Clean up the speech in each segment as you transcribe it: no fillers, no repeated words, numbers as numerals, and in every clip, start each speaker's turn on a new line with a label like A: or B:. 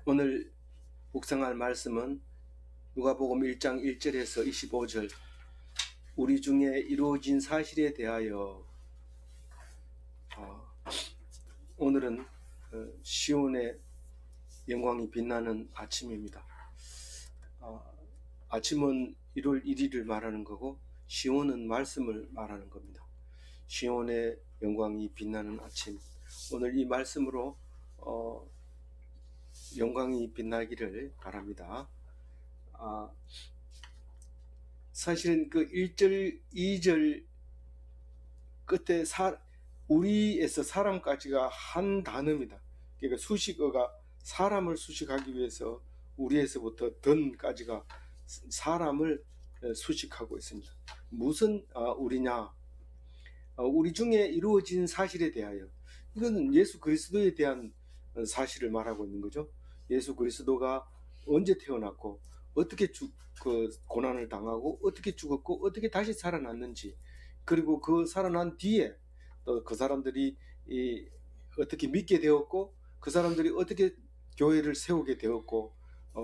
A: 오늘 묵상할 말씀은 누가복음 1장 1절에서 25절, 우리 중에 이루어진 사실에 대하여. 오늘은 시온의 영광이 빛나는 아침입니다. 아침은 1월 1일을 말하는 거고, 시온은 말씀을 말하는 겁니다. 시온의 영광이 빛나는 아침, 오늘 이 말씀으로 영광이 빛나기를 바랍니다. 사실은 그 1절, 2절 끝에 우리에서 사람까지가 한 단어입니다. 그러니까 수식어가 사람을 수식하기 위해서 우리에서부터 던까지가 사람을 수식하고 있습니다. 무슨 우리냐? 우리 중에 이루어진 사실에 대하여. 이건 예수 그리스도에 대한 사실을 말하고 있는 거죠. 예수 그리스도가 언제 태어났고 어떻게 고난을 당하고 어떻게 죽었고 어떻게 다시 살아났는지, 그리고 그 살아난 뒤에 또 그 사람들이 어떻게 믿게 되었고 그 사람들이 어떻게 교회를 세우게 되었고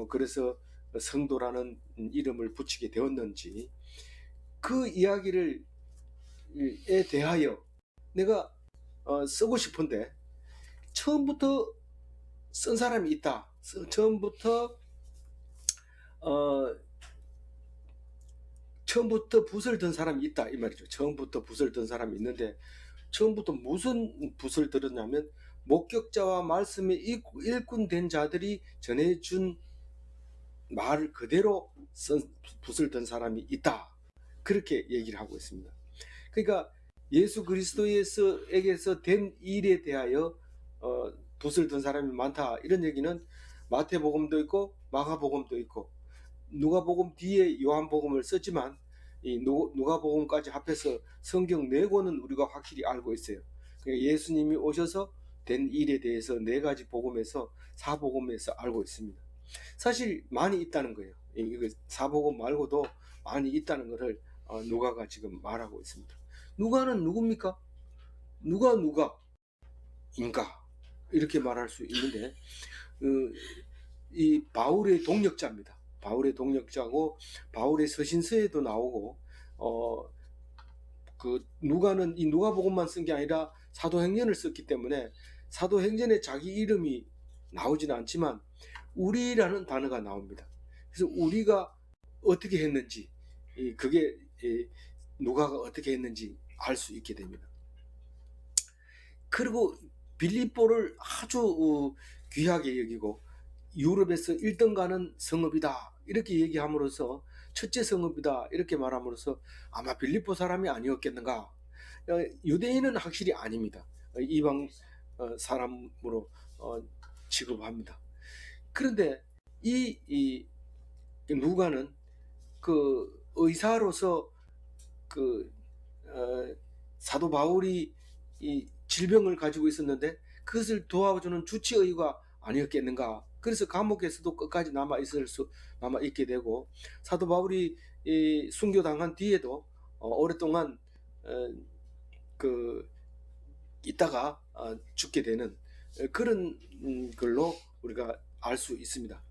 A: 그래서 성도라는 이름을 붙이게 되었는지, 그 이야기를 에 대하여 내가 쓰고 싶은데, 처음부터 쓴 사람이 있다. 처음부터 붓을 든 사람이 있다 이 말이죠. 처음부터 붓을 든 사람이 있는데, 처음부터 무슨 붓을 들었냐면 목격자와 말씀에 일꾼 된 자들이 전해준 말을 그대로 붓을 든 사람이 있다, 그렇게 얘기를 하고 있습니다. 그러니까 예수 그리스도에게서 된 일에 대하여 붓을 든 사람이 많다, 이런 얘기는 마태복음도 있고 마가복음도 있고 누가복음 뒤에 요한복음을 썼지만 이 누가복음까지 합해서 성경 4권은 우리가 확실히 알고 있어요. 그러니까 예수님이 오셔서 된 일에 대해서 4가지 복음에서 4복음에서 알고 있습니다. 사실 많이 있다는 거예요. 이거 4복음 말고도 많이 있다는 것을 누가가 지금 말하고 있습니다. 누가는 누굽니까? 누가인가 이렇게 말할 수 있는데, 이 바울의 동력자입니다. 바울의 동력자고 바울의 서신서에도 나오고, 그 누가는 이 누가복음만 쓴 게 아니라 사도행전을 썼기 때문에 사도행전에 자기 이름이 나오지는 않지만 우리라는 단어가 나옵니다. 그래서 우리가 어떻게 했는지, 그게 누가가 어떻게 했는지 알 수 있게 됩니다. 그리고 빌립보를 아주 귀하게 여기고 유럽에서 1등 가는 성읍이다 이렇게 얘기함으로써, 첫째 성읍이다 이렇게 말함으로써 아마 빌립보 사람이 아니었겠는가. 유대인은 확실히 아닙니다. 이방 사람으로 취급합니다. 그런데 이 누가는 그 의사로서 사도 바울이 이 질병을 가지고 있었는데 그것을 도와주는 주치의가 아니었겠는가. 그래서 감옥에서도 끝까지 남아 있게 되고, 사도 바울이 순교당한 뒤에도 오랫동안 있다가 죽게 되는 그런 걸로 우리가 알 수 있습니다.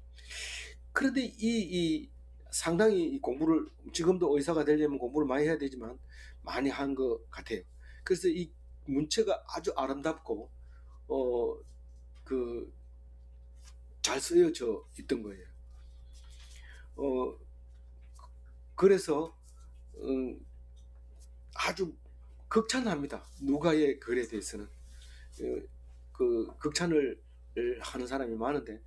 A: 그런데 이 상당히 공부를, 지금도 의사가 되려면 공부를 많이 해야 되지만 많이 한 것 같아요. 그래서 이 문체가 아주 아름답고 잘 쓰여져 있던 거예요. 그래서 아주 극찬합니다. 누가의 글에 대해서는. 그 극찬을 하는 사람이 많은데,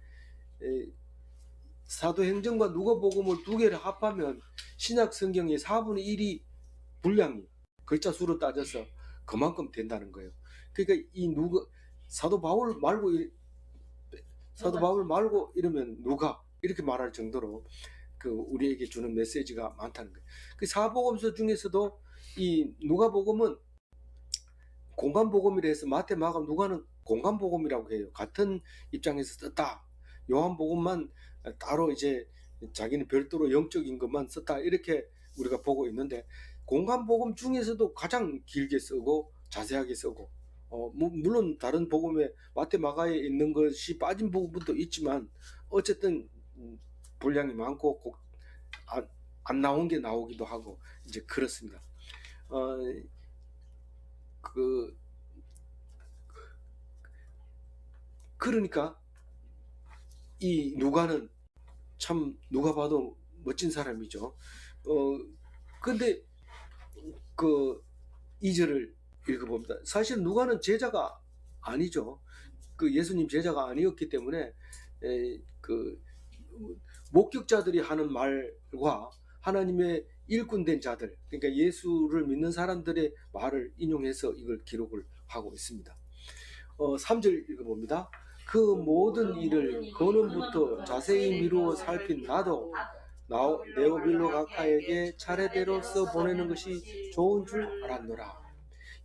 A: 사도행전과 누가복음을 2개를 합하면 신약 성경의 4분의 1이 분량이 글자 수로 따져서 그만큼 된다는 거예요. 그러니까 사도 바울 말고 이러면 누가 이렇게 말할 정도로 우리에게 주는 메시지가 많다는 거예요. 그 사복음서 중에서도 이 누가복음은 공간복음이라 해서 마태, 마가, 누가는 공간복음이라고 해요. 같은 입장에서 썼다. 요한복음만 따로 이제 자기는 별도로 영적인 것만 썼다 이렇게 우리가 보고 있는데, 공간복음 중에서도 가장 길게 쓰고 자세하게 쓰고 물론 다른 복음에 마태 마가에 있는 것이 빠진 부분도 있지만 어쨌든 분량이 많고 안 나온 게 나오기도 하고 이제 그렇습니다. 그러니까 이 누가는 참 누가 봐도 멋진 사람이죠. 근데 그 2절을 읽어봅니다. 사실 누가는 제자가 아니죠. 그 예수님 제자가 아니었기 때문에 그 목격자들이 하는 말과 하나님의 일꾼된 자들, 그러니까 예수를 믿는 사람들의 말을 인용해서 이걸 기록을 하고 있습니다. 3절 읽어봅니다. 그 모든 일을 근원부터 자세히 미루어 살핀 나도 네오빌로 각하에게 차례대로 써보내는 것이 좋은 줄 알았노라.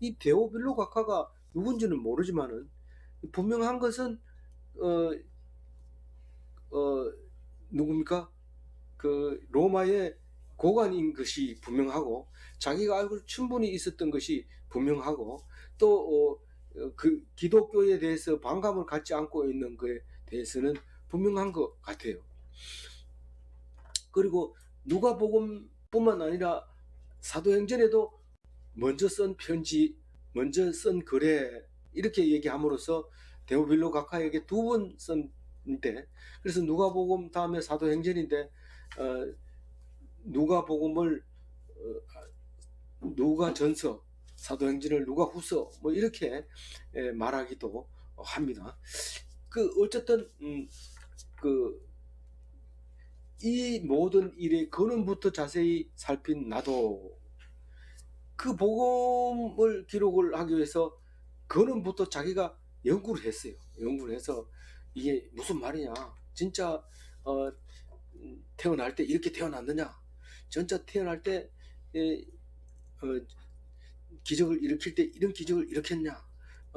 A: 이 데오빌로 각하가 누군지는 모르지만은 분명한 것은 누굽니까? 그 로마의 고관인 것이 분명하고 자기가 알고 충분히 있었던 것이 분명하고 또 그 기독교에 대해서 반감을 갖지 않고 있는 것에 대해서는 분명한 것 같아요. 그리고 누가복음뿐만 아니라 사도행전에도 먼저 쓴 편지, 먼저 쓴 글에 이렇게 얘기함으로써 데오빌로 각하에게 2번 썼는데, 그래서 누가복음 다음에 사도행전인데 누가복음을 누가전서, 사도행전을 누가후서 뭐 이렇게 말하기도 합니다. 어쨌든 이 모든 일의 근원부터 자세히 살핀 나도 그 복음을 기록을 하기 위해서 근원부터 자기가 연구를 했어요. 연구를 해서 이게 무슨 말이냐, 진짜 태어날 때 이렇게 태어났느냐, 진짜 태어날 때 기적을 일으킬 때 이런 기적을 일으켰냐,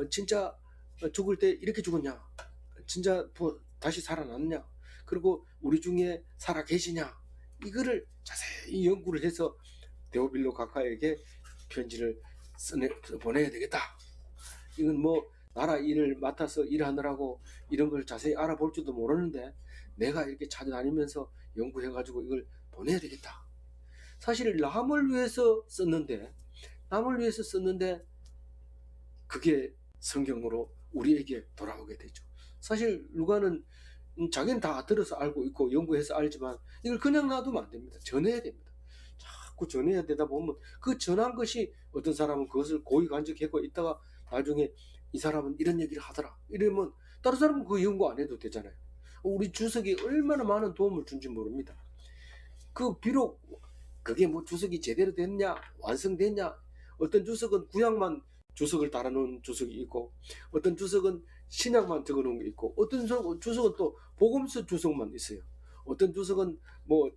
A: 진짜 죽을 때 이렇게 죽었냐, 진짜 다시 살아났냐, 그리고 우리 중에 살아 계시냐, 이거를 자세히 연구를 해서 데오빌로 각하에게 편지를 보내야 되겠다. 이건 뭐 나라 일을 맡아서 일하느라고 이런 걸 자세히 알아볼 줄도 모르는데 내가 이렇게 찾아다니면서 연구해가지고 이걸 보내야 되겠다. 사실 남을 위해서 썼는데 그게 성경으로 우리에게 돌아오게 되죠. 사실 누가는 자기는 다 들어서 알고 있고 연구해서 알지만 이걸 그냥 놔두면 안 됩니다. 전해야 됩니다. 자꾸 전해야 되다 보면 그 전한 것이 어떤 사람은 그것을 고의 간직하고 있다가 나중에 이 사람은 이런 얘기를 하더라 이러면 다른 사람은 그 연구 안 해도 되잖아요. 우리 주석이 얼마나 많은 도움을 준지 모릅니다. 비록 그게 뭐 주석이 제대로 됐냐, 완성됐냐, 어떤 주석은 구약만 주석을 달아놓은 주석이 있고 어떤 주석은 신약만 적어놓은 게 있고 어떤 주석은 또 복음서 주석만 있어요. 어떤 주석은 뭐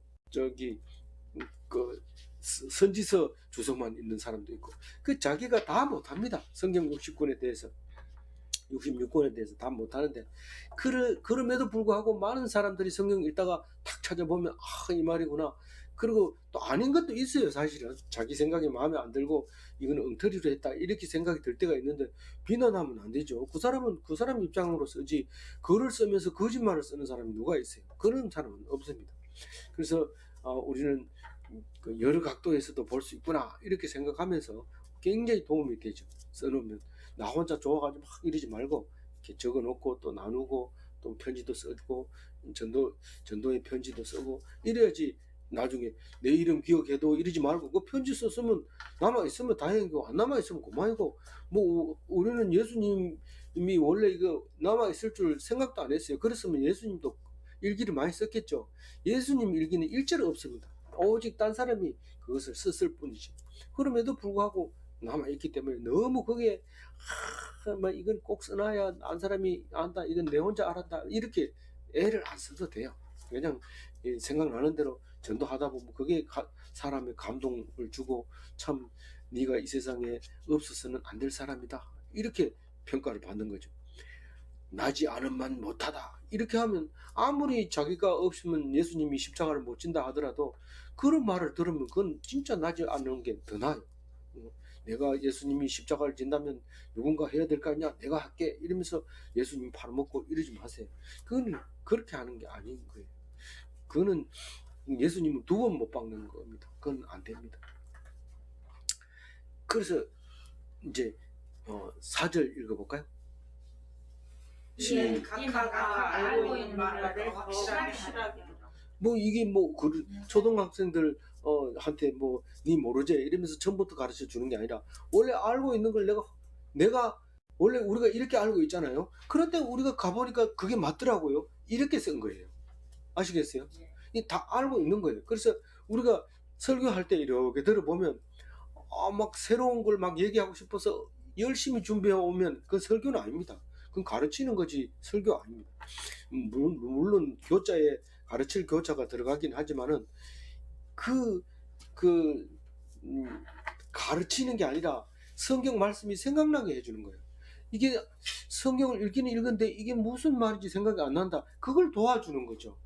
A: 선지서 주석만 있는 사람도 있고 자기가 다 못합니다. 성경 66권에 대해서 다 못하는데 그럼에도 불구하고 많은 사람들이 성경 읽다가 탁 찾아보면 이 말이구나. 그리고 또 아닌 것도 있어요. 사실은 자기 생각이 마음에 안 들고 이건 엉터리로 했다 이렇게 생각이 들 때가 있는데 비난하면 안 되죠. 그 사람은 그 사람 입장으로 쓰지 글을 쓰면서 거짓말을 쓰는 사람이 누가 있어요. 그런 사람은 없습니다. 그래서 우리는 여러 각도에서도 볼 수 있구나 이렇게 생각하면서 굉장히 도움이 되죠. 써놓으면 나 혼자 좋아가지고 막 이러지 말고 이렇게 적어놓고 또 나누고 또 편지도 쓰고 전도의 편지도 쓰고 이래야지 나중에 내 이름 기억해도 이러지 말고 그 편지 썼으면 남아있으면 다행이고 안 남아있으면 그만이고 뭐 우리는 예수님이 원래 이거 남아있을 줄 생각도 안 했어요. 그랬으면 예수님도 일기를 많이 썼겠죠. 예수님 일기는 일절 없습니다. 오직 딴 사람이 그것을 썼을 뿐이지. 그럼에도 불구하고 남아있기 때문에 너무 거기에 이건 꼭 써놔야 안 사람이 안다, 이건 내 혼자 알았다 이렇게 애를 안 써도 돼요. 그냥 생각나는 대로 전도하다 보면 그게 사람의 감동을 주고 참 네가 이 세상에 없어서는 안 될 사람이다 이렇게 평가를 받는 거죠. 나지 않은만 못하다 이렇게 하면 아무리 자기가 없으면 예수님이 십자가를 못 진다 하더라도 그런 말을 들으면 그건 진짜 나지 않은 게 더 나아요. 내가 예수님이 십자가를 진다면 누군가 해야 될 거 아니야, 내가 할게 이러면서 예수님 팔아먹고 이러지 마세요. 그건 그렇게 하는 게 아닌 거예요. 그거는 예수님은 두 번 못 박는 겁니다. 그건 안 됩니다. 그래서 이제 4절 읽어볼까요?
B: 이에 각하가 알고 있는 말을 확실하게
A: 뭐 이게 뭐 초등학생들 한테 뭐 니 모르지 이러면서 처음부터 가르쳐 주는 게 아니라 원래 알고 있는 걸 내가 원래 우리가 이렇게 알고 있잖아요. 그런데 우리가 가보니까 그게 맞더라고요. 이렇게 쓴 거예요. 아시겠어요? 이 다 알고 있는 거예요. 그래서 우리가 설교할 때 이렇게 들어보면 막 새로운 걸 막 얘기하고 싶어서 열심히 준비해 오면 그건 설교는 아닙니다. 그건 가르치는 거지 설교 아닙니다. 물론 교자에 가르칠 교자가 들어가긴 하지만은 가르치는 게 아니라 성경 말씀이 생각나게 해주는 거예요. 이게 성경을 읽기는 읽은데 이게 무슨 말인지 생각이 안 난다. 그걸 도와주는 거죠.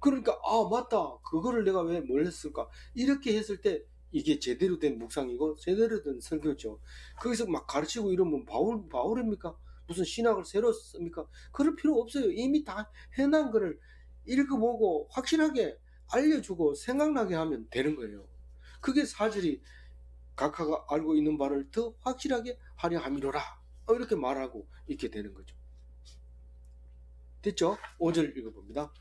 A: 그러니까 맞다. 그거를 내가 왜 뭘 했을까? 이렇게 했을 때 이게 제대로 된 묵상이고 제대로 된 설교죠. 거기서 막 가르치고 이러면 바울입니까? 무슨 신학을 새로 씁니까? 그럴 필요 없어요. 이미 다 해난 거를 읽어보고 확실하게 알려주고 생각나게 하면 되는 거예요. 그게 4절이 각하가 알고 있는 바를 더 확실하게 하려 함이로라. 이렇게 말하고 있게 되는 거죠. 됐죠? 5절 읽어봅니다.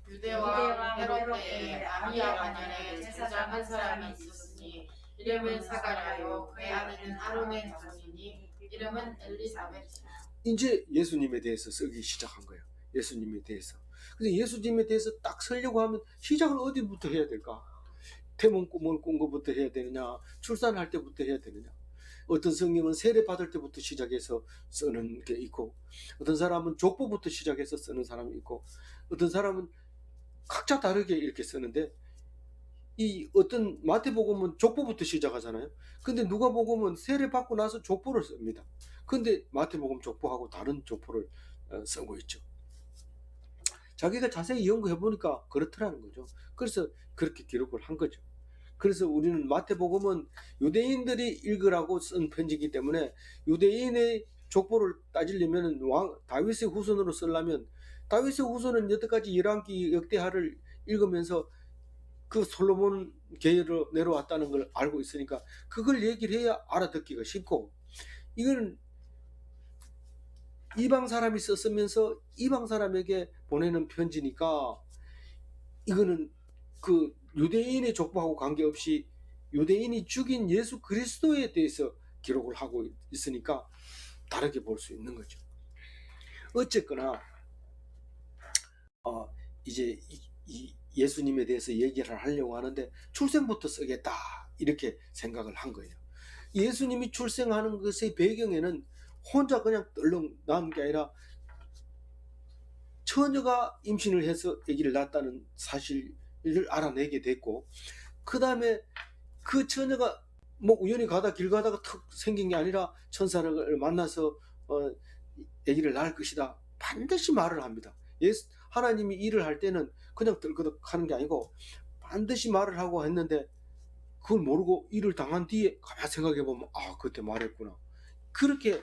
B: 유대와 헤롯 때에 아비야 반열에 제사장 한 사람이 있었으니 이름은 사가랴요 그의 아들은 아론의 자손이니 이름은 엘리사벳이라.
A: 이제 예수님에 대해서 쓰기 시작한 거예요. 예수님에 대해서. 근데 예수님에 대해서 딱 쓰려고 하면 시작을 어디부터 해야 될까? 태몽 꿈을 꾼 것부터 해야 되느냐? 출산할 때부터 해야 되느냐? 어떤 성경은 세례 받을 때부터 시작해서 쓰는 게 있고, 어떤 사람은 족보부터 시작해서 쓰는 사람이 있고, 어떤 사람은 각자 다르게 이렇게 쓰는데, 이 어떤 마태복음은 족보부터 시작하잖아요. 근데 누가복음은 세례 받고 나서 족보를 씁니다. 근데 마태복음 족보하고 다른 족보를 쓰고 있죠. 자기가 자세히 연구해 보니까 그렇더라는 거죠. 그래서 그렇게 기록을 한 거죠. 그래서 우리는 마태복음은 유대인들이 읽으라고 쓴 편지이기 때문에 유대인의 족보를 따지려면 다윗의 후손으로 쓰려면 다윗의 후손은 여태까지 열왕기 역대하를 읽으면서 그 솔로몬 계열로 내려왔다는 걸 알고 있으니까 그걸 얘기를 해야 알아듣기가 쉽고, 이건 이방 사람이 썼으면서 이방 사람에게 보내는 편지니까 이거는 그 유대인의 족보하고 관계없이 유대인이 죽인 예수 그리스도에 대해서 기록을 하고 있으니까 다르게 볼 수 있는 거죠. 어쨌거나 이제 예수님에 대해서 얘기를 하려고 하는데 출생부터 쓰겠다 이렇게 생각을 한 거예요. 예수님이 출생하는 것의 배경에는 혼자 그냥 떨렁 낳은 게 아니라 처녀가 임신을 해서 아기를 낳았다는 사실을 알아내게 됐고, 그 다음에 그 처녀가 뭐 우연히 길 가다가 턱 생긴 게 아니라 천사를 만나서 아기를 낳을 것이다 반드시 말을 합니다. 하나님이 일을 할 때는 그냥 떨거덕 하는 게 아니고 반드시 말을 하고 했는데 그걸 모르고 일을 당한 뒤에 가만히 생각해 보면 그때 말했구나 그렇게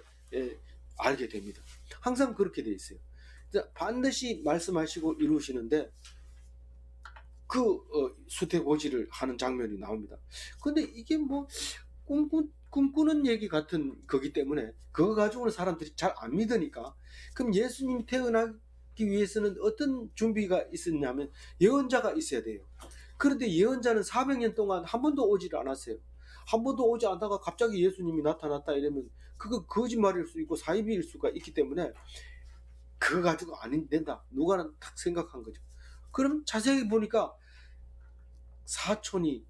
A: 알게 됩니다. 항상 그렇게 돼 있어요. 반드시 말씀하시고 이루시는데 수태고지를 하는 장면이 나옵니다. 근데 이게 뭐 꿈꾸는 얘기 같은 거기 때문에 그거 가지고는 사람들이 잘 안 믿으니까, 그럼 예수님이 태어나기 위해서는 어떤 준비가 있었냐면 예언자가 있어야 돼요. 그런데 예언자는 400년 동안 한 번도 오지를 않았어요. 한 번도 오지 않다가 갑자기 예수님이 나타났다 이러면 그거 거짓말일 수 있고 사이비일 수가 있기 때문에 그거 가지고 안 된다. 누가는 딱 생각한 거죠. 그럼 자세히 보니까 사촌이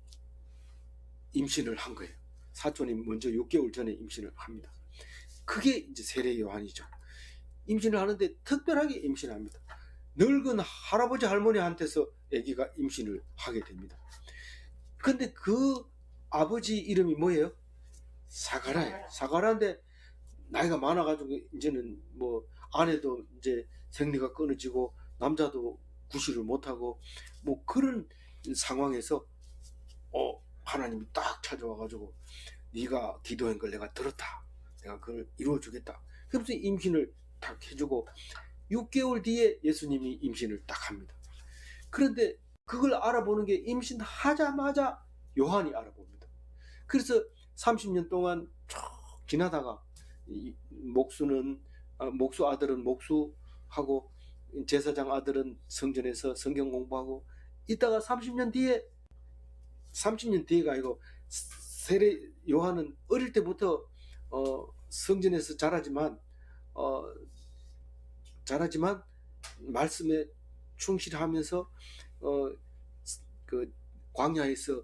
A: 임신을 한 거예요. 사촌이 먼저 6개월 전에 임신을 합니다. 그게 이제 세례 요한이죠. 임신을 하는데 특별하게 임신합니다. 늙은 할아버지 할머니한테서 아기가 임신을 하게 됩니다. 근데 그 아버지 이름이 뭐예요? 사가라예요. 사가라인데 나이가 많아가지고 이제는 뭐 아내도 이제 생리가 끊어지고 남자도 구실을 못하고 뭐 그런 상황에서 하나님이 딱 찾아와가지고 네가 기도한 걸 내가 들었다. 내가 그걸 이루어주겠다. 그래서 임신을 딱 해주고 6개월 뒤에 예수님이 임신을 딱 합니다. 그런데 그걸 알아보는 게 임신하자마자 요한이 알아봅니다. 그래서 30년 동안 쭉 지나다가 목수 아들은 목수하고 제사장 아들은 성전에서 성경 공부하고 이따가 30년 뒤에가 아니고 세례 요한은 어릴 때부터 성전에서 자라지만 말씀에 충실하면서 그 광야에서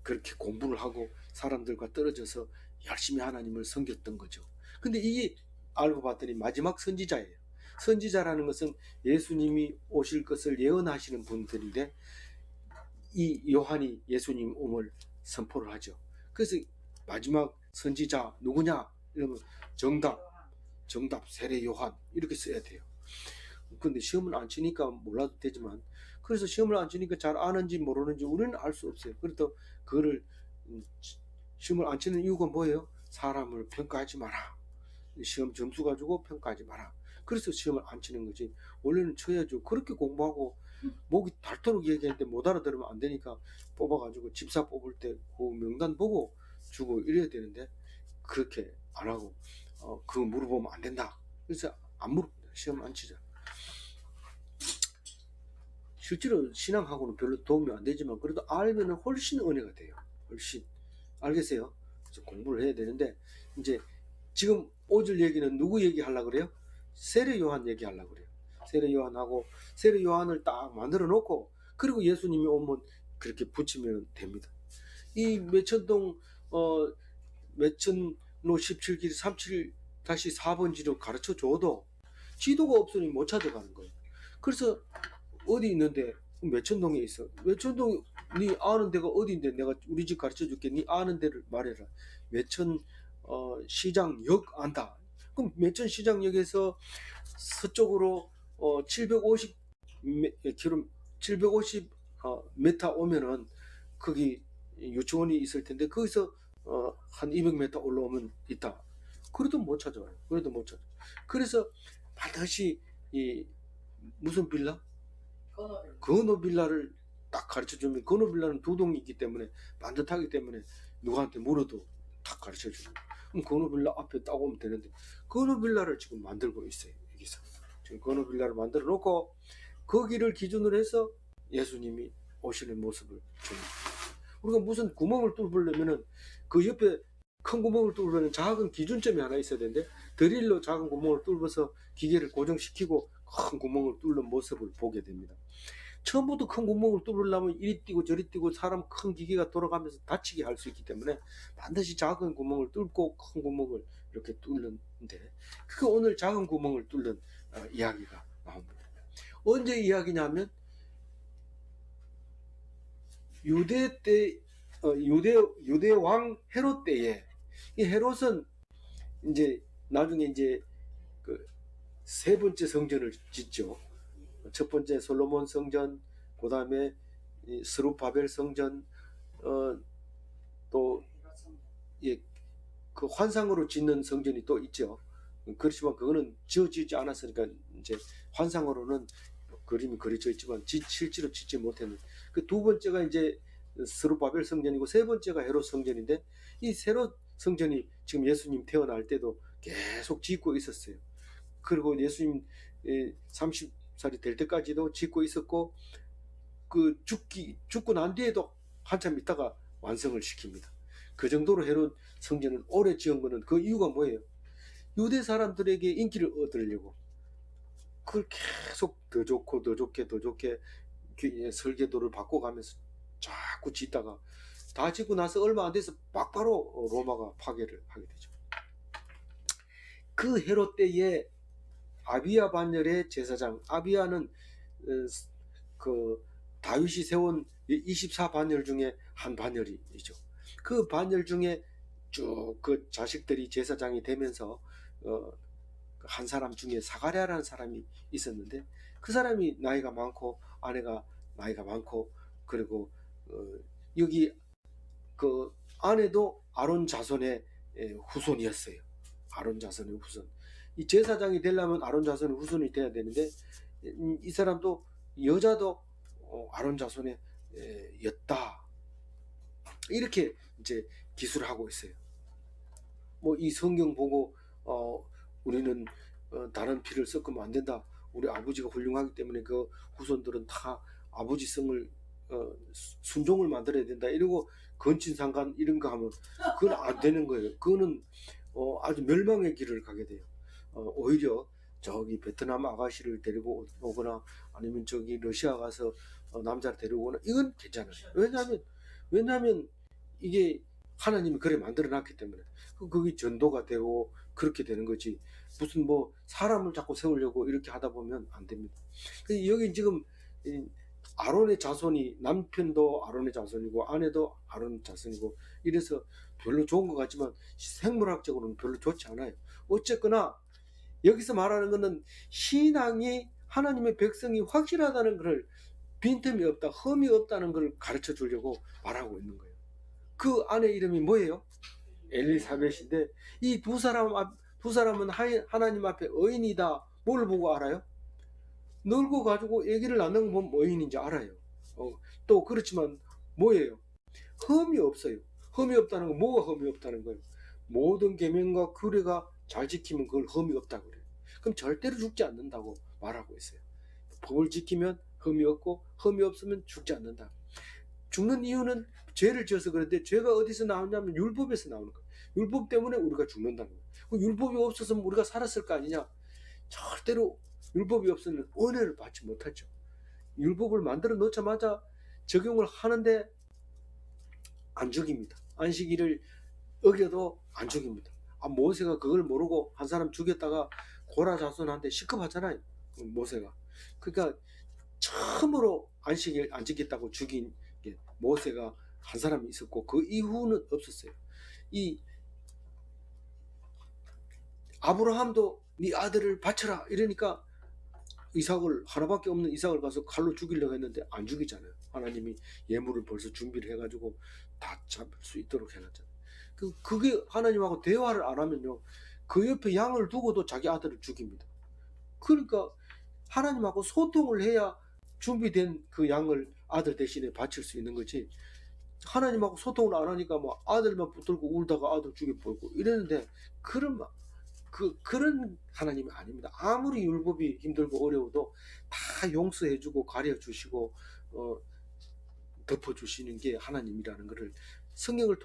A: 그렇게 공부를 하고 사람들과 떨어져서 열심히 하나님을 섬겼던 거죠. 근데 이게 알고 봤더니 마지막 선지자예요. 선지자라는 것은 예수님이 오실 것을 예언하시는 분들인데 이 요한이 예수님 오을 선포를 하죠. 그래서 마지막 선지자 누구냐? 이러면 정답 세례 요한 이렇게 써야 돼요. 근데 시험을 안 치니까 몰라도 되지만 그래서 시험을 안 치니까 잘 아는지 모르는지 우리는 알 수 없어요. 그래도 그거를 시험을 안 치는 이유가 뭐예요? 사람을 평가하지 마라. 시험 점수 가지고 평가하지 마라. 그래서 시험을 안 치는 거지. 원래는 쳐야죠. 그렇게 공부하고 목이 닳도록 얘기했는데 못 알아들으면 안 되니까 뽑아가지고 집사 뽑을 때 그 명단 보고 주고 이래야 되는데 그렇게 안 하고 그거 물어보면 안 된다. 그래서 안 물어봅니다. 시험 안 치자. 실제로 신앙하고는 별로 도움이 안 되지만 그래도 알면 훨씬 은혜가 돼요. 훨씬. 알겠어요? 그래서 공부를 해야 되는데 이제 지금 5절 얘기는 누구 얘기하려고 그래요? 세례 요한 얘기하려고 그래요. 세례 요한하고 세례 요한을 딱 만들어 놓고 그리고 예수님이 오면 그렇게 붙이면 됩니다. 이 매천동 매천로 17길 37-4번지로 가르쳐 줘도 지도가 없으니 못 찾아가는 거예요. 그래서 어디 있는데 매천동에 있어. 매천동 네 아는 데가 어디인데 내가 우리 집 가르쳐 줄게. 네 아는 데를 말해라. 매천 시장역 안다. 그럼 매천 시장역에서 서쪽으로 750 750m 오면은 거기 유치원이 있을 텐데 거기서 한 200m 올라오면 있다. 그래도 못 찾아와요. 그래도 못 찾아. 그래서 반드시 이 무슨 빌라? 건호 빌라를 딱 가르쳐 주면 건호 빌라는 두 동이 있기 때문에 반듯하기 때문에 누구한테 물어도 딱 가르쳐 주고 그럼 건호 빌라 앞에 딱 오면 되는데 건호 빌라를 지금 만들고 있어요. 여기서 지금 건호 빌라를 만들어 놓고 거기를 기준으로 해서 예수님이 오시는 모습을 줍니다. 우리가 무슨 구멍을 뚫으려면은 그 옆에 큰 구멍을 뚫으려면 작은 기준점이 하나 있어야 되는데 드릴로 작은 구멍을 뚫어서 기계를 고정시키고 큰 구멍을 뚫는 모습을 보게 됩니다. 처음부터 큰 구멍을 뚫으려면 이리 뛰고 저리 뛰고 사람 큰 기계가 돌아가면서 다치게 할 수 있기 때문에 반드시 작은 구멍을 뚫고 큰 구멍을 이렇게 뚫는데 그 오늘 작은 구멍을 뚫는 이야기가 나옵니다. 언제 이야기냐면 유대 때 유대 왕 헤롯 때에 이 헤롯은 이제 나중에 이제 그 세 번째 성전을 짓죠. 첫 번째 솔로몬 성전, 그 다음에 스룹바벨 성전, 또 예, 그 환상으로 짓는 성전이 또 있죠. 그렇지만 그거는 지어지지 않았으니까 이제 환상으로는 그림이 그려져 있지만 실제로 짓지 못했는. 그 두 번째가 이제 스룹바벨 성전이고 세 번째가 헤롯 성전인데 이 헤롯 성전이 지금 예수님 태어날 때도 계속 짓고 있었어요. 그리고 예수님 30살이 될 때까지도 짓고 있었고 그 죽고 난 뒤에도 한참 있다가 완성을 시킵니다. 그 정도로 헤롯 성전을 오래 지은 거는 그 이유가 뭐예요? 유대 사람들에게 인기를 얻으려고 그걸 계속 더 좋고 더 좋게 더 좋게 설계도를 바꿔가면서 자꾸 짓다가 다 짓고 나서 얼마 안 돼서 막바로 로마가 파괴를 하게 되죠. 그 헤롯 때에 아비야 반열의 제사장, 아비야는 그 다윗이 세운 24반열 중에 한 반열이죠. 그 반열 중에 쭉 그 자식들이 제사장이 되면서 한 사람 중에 사가랴라는 사람이 있었는데 그 사람이 나이가 많고 아내가 나이가 많고 그리고 여기 그 아내도 아론 자손의 후손이었어요. 아론 자손의 후손. 이 제사장이 되려면 아론 자손의 후손이 돼야 되는데 이 사람도 여자도 아론 자손의 였다. 이렇게 이제 기술을 하고 있어요. 뭐 이 성경 보고 우리는 다른 피를 섞으면 안 된다. 우리 아버지가 훌륭하기 때문에 그 후손들은 다 아버지 성을 순종을 만들어야 된다. 이러고 건친상간 이런 거 하면 그건 안 되는 거예요. 그거는 아주 멸망의 길을 가게 돼요. 오히려 저기 베트남 아가씨를 데리고 오거나 아니면 저기 러시아 가서 남자를 데리고 오거나 이건 괜찮아요. 왜냐하면 이게 하나님이 그래 만들어 놨기 때문에 그게 전도가 되고 그렇게 되는 거지. 무슨 뭐 사람을 자꾸 세우려고 이렇게 하다 보면 안 됩니다. 여기 지금 아론의 자손이, 남편도 아론의 자손이고 아내도 아론 자손이고 이래서 별로 좋은 것 같지만 생물학적으로는 별로 좋지 않아요. 어쨌거나 여기서 말하는 것은 신앙이 하나님의 백성이 확실하다는 것을, 빈틈이 없다, 흠이 없다는 걸 가르쳐 주려고 말하고 있는 거예요. 그 아내 이름이 뭐예요? 엘리사벳인데 이 두 사람은 하나님 앞에 의인이다. 뭘 보고 알아요? 늙어 가지고 아기를 낳는 건 의인인지 알아요. 또 그렇지만 뭐예요? 흠이 없어요. 흠이 없다는 건 뭐가 흠이 없다는 거예요? 모든 계명과 규례가 잘 지키면 그걸 흠이 없다고 그래요. 그럼 절대로 죽지 않는다고 말하고 있어요. 법을 지키면 흠이 없고 흠이 없으면 죽지 않는다. 죽는 이유는 죄를 지어서 그런데 죄가 어디서 나오냐면 율법에서 나오는 거예요. 율법 때문에 우리가 죽는다는 거예요. 율법이 없었으면 우리가 살았을 거 아니냐? 절대로 율법이 없으면 은혜를 받지 못하죠. 율법을 만들어 놓자마자 적용을 하는데 안 죽입니다. 안식일을 어겨도 안 죽입니다. 모세가 그걸 모르고 한 사람 죽였다가 고라 자손한테 시급하잖아요. 모세가. 그러니까 처음으로 안식일 안 지켰다고 죽인 게 모세가 한 사람이 있었고 그 이후는 없었어요. 이 아브라함도 네 아들을 바쳐라 이러니까 이삭을, 하나밖에 없는 이삭을 가서 칼로 죽이려고 했는데 안 죽이잖아요. 하나님이 예물을 벌써 준비를 해가지고 다 잡을 수 있도록 해놨잖아요. 그게 하나님하고 대화를 안 하면요, 그 옆에 양을 두고도 자기 아들을 죽입니다. 그러니까 하나님하고 소통을 해야 준비된 그 양을 아들 대신에 바칠 수 있는 거지, 하나님하고 소통을 안 하니까 뭐 아들만 붙들고 울다가 아들 죽여버리고 이랬는데 그런 하나님이 아닙니다. 아무리 율법이 힘들고 어려워도 다 용서해주고 가려주시고 덮어주시는 게 하나님이라는 것을 성경을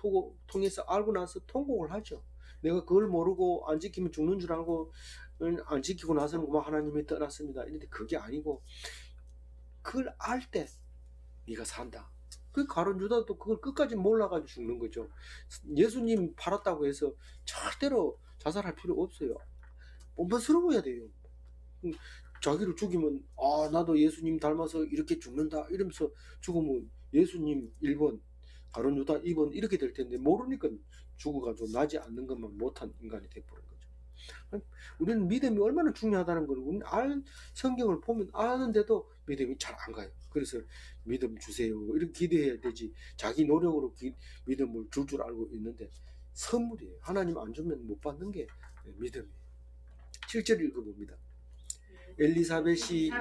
A: 통해서 알고 나서 통곡을 하죠. 내가 그걸 모르고 안 지키면 죽는 줄 알고 안 지키고 나서는 뭐 하나님이 떠났습니다. 이런데 그게 아니고 그걸 알 때 네가 산다. 그 가룟 유다도 그걸 끝까지 몰라가지고 죽는 거죠. 예수님 팔았다고 해서 절대로 자살할 필요 없어요. 뻔뻔스러워야 돼요. 자기를 죽이면 나도 예수님 닮아서 이렇게 죽는다 이러면서 죽으면 예수님 1번, 가룟 유다 2번 이렇게 될 텐데 모르니까 죽어가지고 나지 않는 것만 못한 인간이 돼버린 거죠. 우리는 믿음이 얼마나 중요하다는 걸 우리는 성경을 보면 아는데도 믿음이 잘 안 가요. 그래서 믿음 주세요 이렇게 기도해야 되지, 자기 노력으로 믿음을 줄 알고 있는데 선물이에요. 하나님 안 주면 못 받는 게 믿음이에요. 7절 읽어봅니다. 엘리사벳이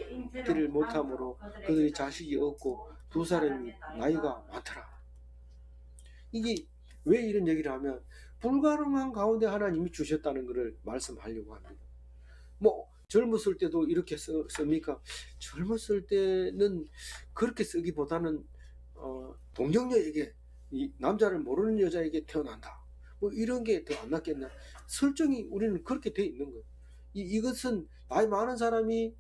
A: 잉태를 못함으로 그들이 자식이 없고 두 사람이 나이가 많더라. 이게 왜 이런 얘기를 하면 불가능한 가운데 하나님이 주셨다는 것을 말씀하려고 합니다. 뭐 젊었을 때도 이렇게 씁니까? 젊었을 때는 그렇게 쓰기보다는 동정녀에게, 이 남자를 모르는 여자에게 태어난다, 뭐 이런 게 더 안 낫겠나? 설정이 우리는 그렇게 돼 있는 거예요. 이것은 나이 많은 사람이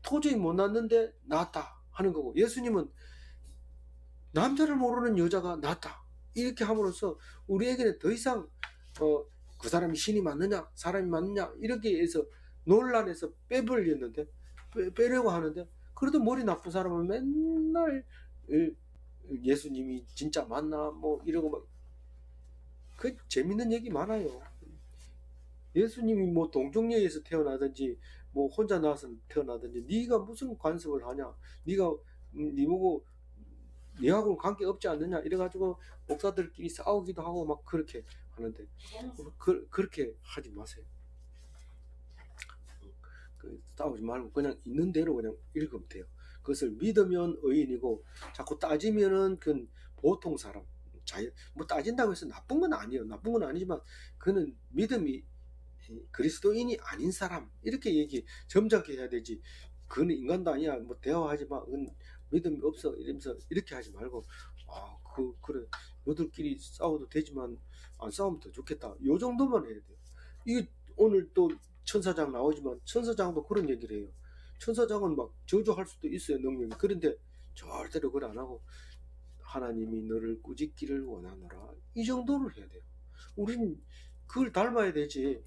A: 도저히 못 낳는데 낳았다 하는 거고, 예수님은 남자를 모르는 여자가 낳았다 이렇게 함으로써 우리에게는 더 이상 그 사람이 신이 맞느냐 사람이 맞느냐 이렇게 해서 논란에서 빼려고 하는데, 그래도 머리 나쁜 사람은 맨날 예수님이 진짜 맞나 뭐 이러고 막, 그 재밌는 얘기 많아요. 예수님이 뭐 동정녀에서 태어나든지 뭐 혼자 나와서 태어나든지 네가 무슨 관습을 하냐, 네가 네 보고 너하고는 관계 없지 않느냐 이래가지고 목사들끼리 싸우기도 하고 막 그렇게 하는데 그렇게 하지 마세요. 싸우지 말고 그냥 있는 대로 그냥 읽으면 돼요. 그것을 믿으면 의인이고 자꾸 따지면은 그건 보통 사람 뭐 따진다고 해서 나쁜 건 아니에요. 나쁜 건 아니지만 그는 믿음이 그리스도인이 아닌 사람 이렇게 점잖게 해야 되지. 그는 인간도 아니야. 뭐 대화하지 마. 그건 믿음이 없어. 이러면서 이렇게 하지 말고 그래 너들끼리 싸워도 되지만 안 싸우면 더 좋겠다. 요 정도만 해야 돼요. 이 오늘 또 천사장 나오지만 천사장도 그런 얘기를 해요. 천사장은 막 저주할 수도 있어요. 능력이. 그런데 절대로 그걸 안 하고 하나님이 너를 꾸짖기를 원하노라. 이 정도를 해야 돼요. 우리는 그걸 닮아야 되지.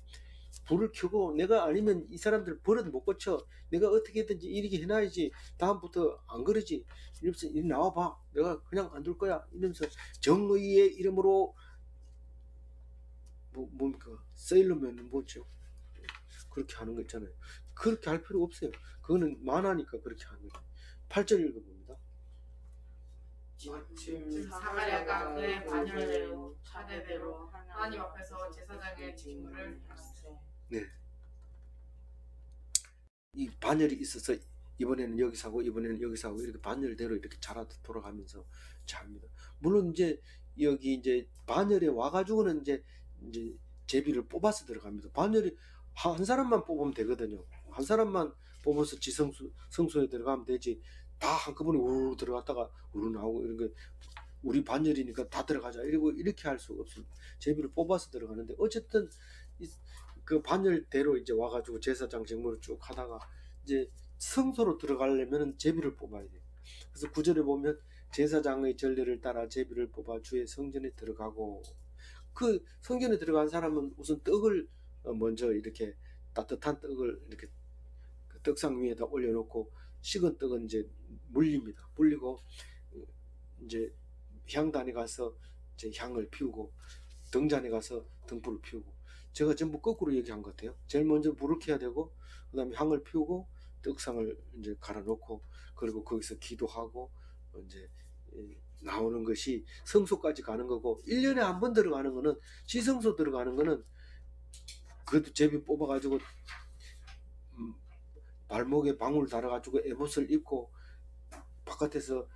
A: 불을 켜고 내가 아니면 이 사람들 버릇 못 고쳐. 내가 어떻게든지 이렇게 해놔야지. 다음부터 안 그러지. 이러면서 이리 나와봐. 내가 그냥 안 둘 거야. 이러면서 정의의 이름으로 뭡니까? 세일러맨은 뭐죠? 그렇게 하는 거 있잖아요. 그렇게 할 필요 없어요. 그거는 만화니까 그렇게 하는 거예요. 8절 읽어봅니다.
B: 마침 사가랴가 그의 반열대로 차례대로 하나님 앞에서 제사장의 직무를 했으니.
A: 네. 이 반열이 있어서 이번에는 여기서 하고 이번에는 여기서 하고 이렇게 반열대로 이렇게 자라도 돌아가면서 잡니다. 물론 이제 여기 이제 반열에 와가지고는 이제 제비를 뽑아서 들어갑니다. 반열이 한 사람만 뽑으면 되거든요. 한 사람만 뽑아서 성소에 들어가면 되지. 다 한꺼번에 우르르 들어갔다가 우르르 나오고 이런 거 우리 반열이니까 다 들어가자 이러고 이렇게 할 수 없습니다. 제비를 뽑아서 들어가는데 어쨌든 그 반열대로 이제 와가지고 제사장 직무를 쭉 하다가 이제 성소로 들어가려면 제비를 뽑아야 돼요. 그래서 9절에 보면 제사장의 전례를 따라 제비를 뽑아 주의 성전에 들어가고 그 성전에 들어간 사람은 우선 떡을 먼저 이렇게 따뜻한 떡을 이렇게 그 떡상 위에다 올려놓고 식은 떡은 이제 물립니다. 물리고 이제 향단에 가서 이제 향을 피우고 등잔에 가서 등불을 피우고 제가 전부 거꾸로 얘기한 것 같아요. 제일 먼저 불을 켜야 되고 그 다음에 향을 피우고 떡상을 이제 갈아놓고 그리고 거기서 기도하고 이제 나오는 것이 성소까지 가는 거고 1년에 한 번 들어가는 거는 지성소 들어가는 거는 그것도 제비 뽑아가지고 발목에 방울 달아가지고 에봇을 입고 바깥에서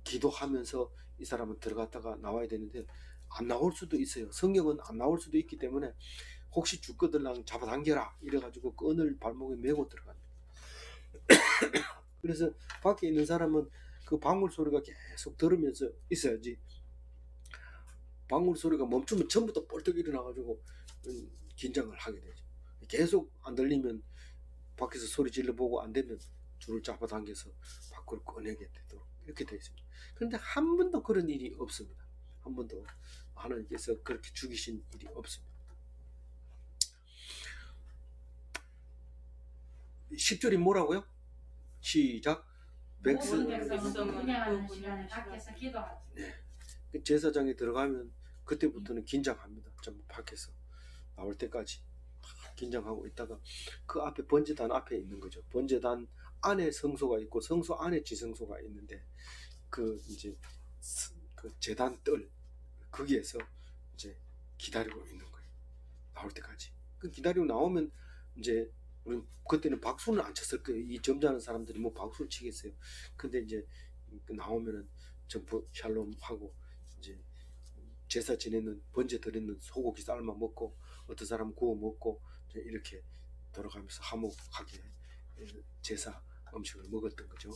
A: 기도하면서 이 사람은 들어갔다가 나와야 되는데 안 나올 수도 있어요. 성경은 안 나올 수도 있기 때문에 혹시 죽거들랑 잡아당겨라 이래가지고 끈을 발목에 메고 들어갑니다. 그래서 밖에 있는 사람은 그 방울 소리가 계속 들으면서 있어야지. 방울 소리가 멈추면 전부 다 뻘떡 일어나가지고 긴장을 하게 되죠. 계속 안 들리면 밖에서 소리 질러보고 안 되면 줄을 잡아당겨서 밖으로 꺼내게 되도록 이렇게 되어 있습니다. 그런데 한 번도 그런 일이 없습니다. 한 번도 하나님께서 그렇게 죽이신 일이 없습니다. 10절이 뭐라고요? 시작.
B: 모든 백성은 분양하는 시간에 밖에서 기도하지.
A: 네. 제사장에 들어가면 그때부터는 긴장합니다. 전부 밖에서 나올 때까지 긴장하고 있다가 그 앞에 번제단 앞에 있는 거죠. 번제단 안에 성소가 있고 성소 안에 지성소가 있는데 그 이제 그 제단 뜰 거기에서 이제 기다리고 있는 거예요. 나올 때까지. 그 기다리고 나오면 이제 우리 그때는 박수는 안 쳤을 거예요. 이 점잖은 사람들이 뭐 박수를 치겠어요. 근데 이제 나오면은 전부 샬롬 하고 이제 제사 지내는 번제 드리는 소고기 삶아 먹고 어떤 사람은 구워 먹고 이렇게 돌아가면서 화목하게 제사 음식을 먹었던 거죠.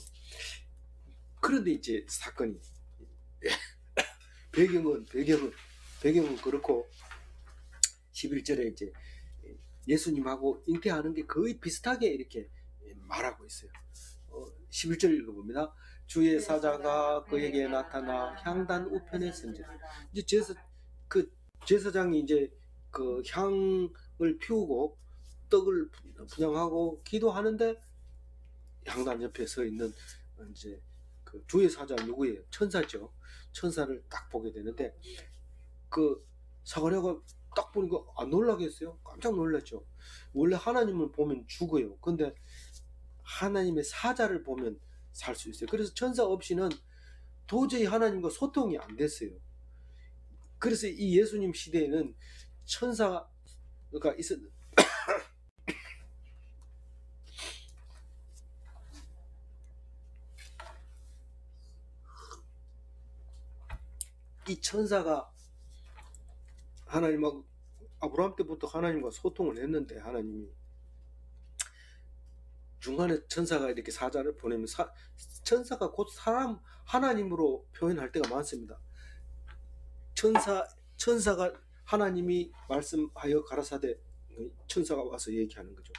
A: 그런데 이제 사건이 배경은 그렇고 11절에 이제 예수님하고 잉태하는 게 거의 비슷하게 이렇게 말하고 있어요. 11절 읽어봅니다. 주의 사자가 그에게 나타나 향단 우편에 선지라. 이제 제사장이 이제 그 향을 피우고 떡을 분향하고 기도하는데 향단 옆에 서 있는 이제 그 주의 사자 누구예요? 천사죠. 천사를 딱 보게 되는데 그 사가랴가 딱 보니까 안 놀라겠어요? 깜짝 놀랐죠. 원래 하나님을 보면 죽어요. 근데 하나님의 사자를 보면 살 수 있어요. 그래서 천사 없이는 도저히 하나님과 소통이 안 됐어요. 그래서 이 예수님 시대에는 천사가 있었 이 천사가 하나님하고 아브라함 때부터 하나님과 소통을 했는데 하나님이 중간에 천사가 이렇게 사자를 보내면 천사가 곧 사람 하나님으로 표현할 때가 많습니다. 천사가 하나님이 말씀하여 가라사대 천사가 와서 얘기하는 거죠.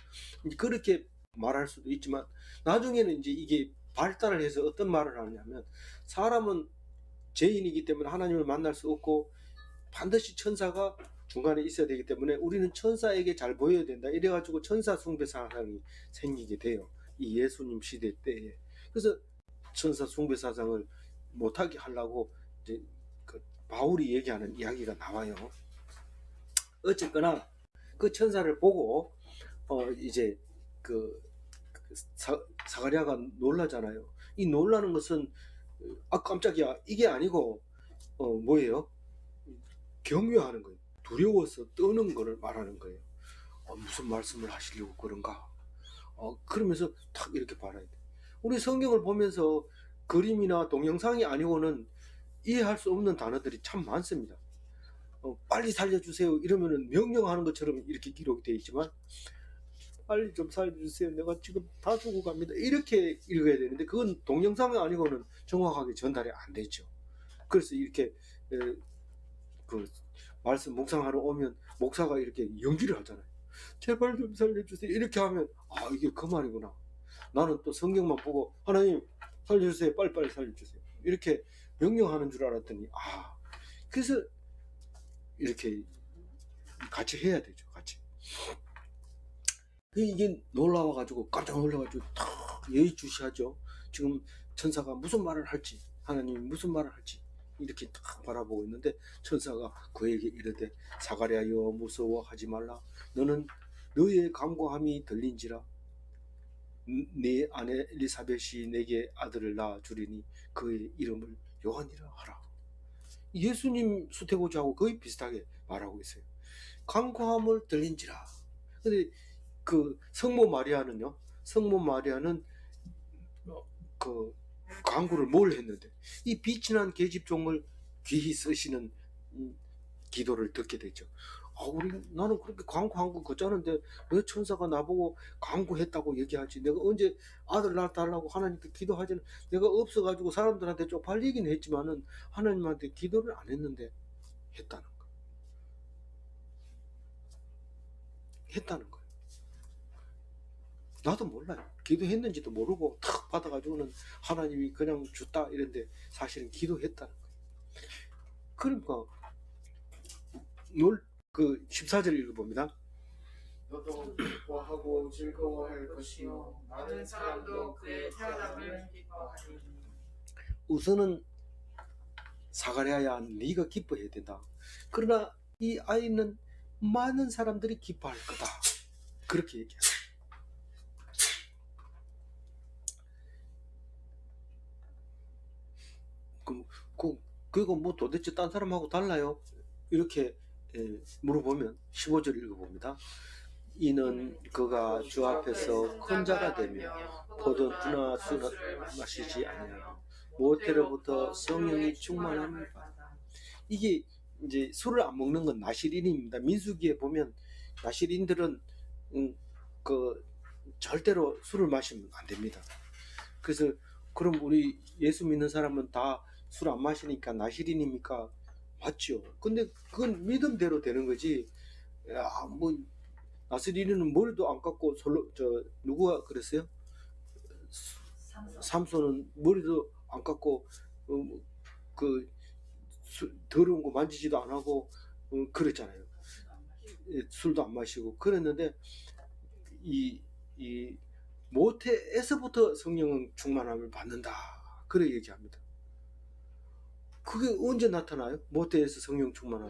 A: 그렇게 말할 수도 있지만 나중에는 이제 이게 발달을 해서 어떤 말을 하냐면 사람은 죄인이기 때문에 하나님을 만날 수 없고 반드시 천사가 중간에 있어야 되기 때문에 우리는 천사에게 잘 보여야 된다. 이래가지고 천사 숭배 사상이 생기게 돼요. 이 예수님 시대 때에. 그래서 천사 숭배 사상을 못하게 하려고 이제 그 바울이 얘기하는 이야기가 나와요. 어쨌거나 그 천사를 보고 이제 사가랴가 놀라잖아요. 이 놀라는 것은 깜짝이야 이게 아니고 뭐예요? 경외하는 거예요. 두려워서 떠는 거를 말하는 거예요. 무슨 말씀을 하시려고 그런가? 그러면서 탁 이렇게 바라야 돼. 우리 성경을 보면서 그림이나 동영상이 아니고는 이해할 수 없는 단어들이 참 많습니다. 빨리 살려주세요 이러면은 명령하는 것처럼 이렇게 기록이 되어 있지만 빨리 좀 살려주세요 내가 지금 다 죽어갑니다 이렇게 읽어야 되는데 그건 동영상이 아니고는 정확하게 전달이 안 되죠. 그래서 이렇게 그 말씀 묵상하러 오면 목사가 이렇게 연기를 하잖아요. 제발 좀 살려주세요 이렇게 하면 이게 그 말이구나. 나는 또 성경만 보고 하나님 살려주세요 빨리빨리 살려주세요 이렇게 명령하는 줄 알았더니 그래서 이렇게 같이 해야 되죠. 같이. 이게 놀라워가지고 깜짝 놀라가지고 탁 예의주시하죠. 지금 천사가 무슨 말을 할지 하나님이 무슨 말을 할지 이렇게 딱 바라보고 있는데 천사가 그에게 이르되 사가랴여 무서워하지 말라. 너는 너의 간구함이 들린지라. 네 아내 엘리사벳이 내게 아들을 낳아 주리니 그의 이름을 요한이라 하라. 예수님 수태고지하고 거의 비슷하게 말하고 있어요. 간구함을 들린지라. 근데 그 성모 마리아는 그 간구를 뭘 했는데 이 빛이 난 계집종을 귀히 쓰시는 기도를 듣게 되죠. 나는 그렇게 간구한 거 그쩌는데 왜 천사가 나보고 간구했다고 얘기하지? 내가 언제 아들 낳아달라고 하나님께 기도하지는 내가 없어가지고 사람들한테 쪽팔리긴 했지만은 하나님한테 기도를 안 했는데 했다는 거예요. 나도 몰라요. 기도했는지도 모르고 탁 받아가지고는 하나님이 그냥 줬다 이런데 사실은 기도했다는 거예요. 그러니까 그 14절 읽어봅니다.
C: 너도 기뻐하고 즐거워할 것이요
B: 많은 사람도 그의 태어남을 기뻐하리니.
A: 우선은 사가랴야 네가 기뻐해야 된다. 그러나 이 아이는 많은 사람들이 기뻐할 거다. 그렇게 얘기해요. 그거 뭐 도대체 딴 사람하고 달라요? 이렇게 물어보면 15절 읽어봅니다. 이는 그가 주 앞에서 큰 자가 되며 포도주나 술을 마시지 아니하고 모태로부터 성령이 충만함을 받아. 이게 이제 술을 안 먹는 건 나실인입니다. 민수기에 보면 나실인들은 그 절대로 술을 마시면 안 됩니다. 그래서 그럼 우리 예수 믿는 사람은 다 술 안 마시니까 나실인입니까? 맞죠. 근데 그건 믿음대로 되는 거지. 뭐 나실인은 머리도 안 깎고 누구가 그랬어요? 삼손은 머리도 안 깎고 더러운 거 만지지도 안 하고 그랬잖아요. 술도 안 마시고 그랬는데 이 모태에서부터 성령은 충만함을 받는다. 그래 얘기합니다. 그게 언제 나타나요? 모태에서 성령 충만함.